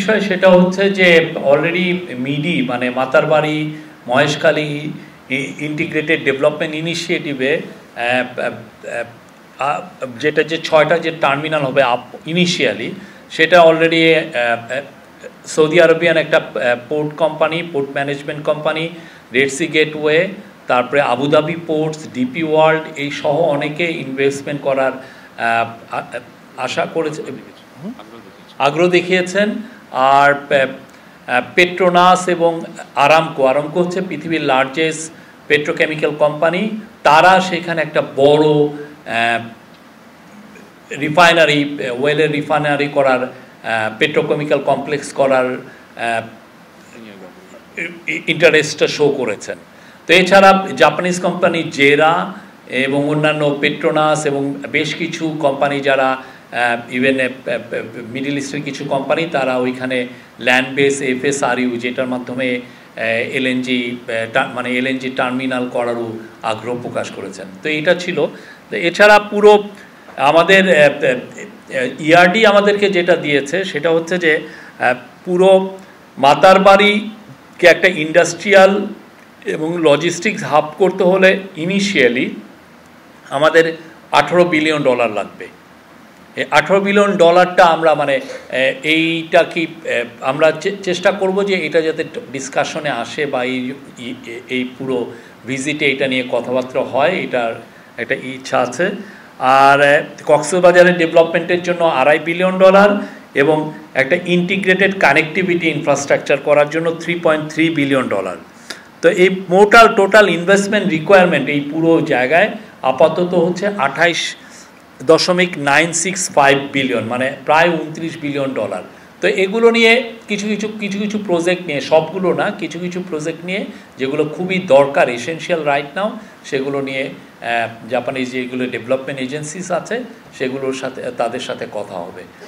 বিষয় সেটা হচ্ছে যে অলরেডি মিডি মানে মাতারবাড়ি মহেশখালী ইন্টিগ্রেটেড ডেভেলপমেন্ট ইনিশিয়েটিভে যেটা যে 6টা যে টার্মিনাল হবে ইনিশিয়ালি সেটা অলরেডি সৌদি আরবিয়ান একটা port company, port management company, Red Sea Gateway, তারপরে আবুধাবি পোর্টস, ডিপি ওয়ার্ল্ড এই সহ অনেকে ইনভেস্টমেন্ট করার আশা করেছে, আগ্রহ দেখিয়েছেন। আর পেট্রোনাস এবং আরামকো হচ্ছে পৃথিবীর লার্জেস্ট পেট্রোকেমিক্যাল কোম্পানি, তারা সেখানে একটা বড় রিফাইনারি, ওয়েলের রিফাইনারি করার, পেট্রোকেমিক্যাল কমপ্লেক্স করার ইন্টারেস্টটা শো করেছেন। তো এছাড়া জাপানিজ কোম্পানি জেরা এবং অন্যান্য পেট্রোনাস এবং বেশ কিছু কোম্পানি যারা ইভেন মিডল ইস্টের কিছু কোম্পানি তারা ওইখানে ল্যান্ড বেস FSRU যেটার মাধ্যমে এলএনজি মানে এলএনজি টার্মিনাল করারও আগ্রহ প্রকাশ করেছেন। তো এটা ছিল। তো এছাড়া পুরো আমাদের ERD আমাদেরকে যেটা দিয়েছে সেটা হচ্ছে যে পুরো মাতারবাড়িকে একটা ইন্ডাস্ট্রিয়াল এবং লজিস্টিক্স হাব করতে হলে ইনিশিয়ালি আমাদের $18 বিলিয়ন লাগবে। এই $18 বিলিয়ন আমরা মানে এইটা কি আমরা চেষ্টা করব যে এটা যাতে ডিসকাশনে আসে বা এই পুরো ভিজিটে এটা নিয়ে কথাবার্তা হয়, এটার একটা ইচ্ছা আছে। আর কক্সবাজারের ডেভেলপমেন্টের জন্য $2.5 বিলিয়ন এবং একটা ইন্টিগ্রেটেড কানেক্টিভিটি ইনফ্রাস্ট্রাকচার করার জন্য $3.3 বিলিয়ন। তো এই টোটাল ইনভেস্টমেন্ট রিকোয়ারমেন্ট এই পুরো জায়গায় আপাতত হচ্ছে $28.965 বিলিয়ন, মানে প্রায় $29 বিলিয়ন। তো এগুলো নিয়ে কিছু প্রজেক্ট নিয়ে, সবগুলো না, কিছু প্রজেক্ট নিয়ে যেগুলো খুবই দরকার, এসেনশিয়াল রাইট নাও, সেগুলো নিয়ে জাপানিজ যেগুলো ডেভেলপমেন্ট এজেন্সিস আছে সেগুলোর সাথে তাদের সাথে কথা হবে।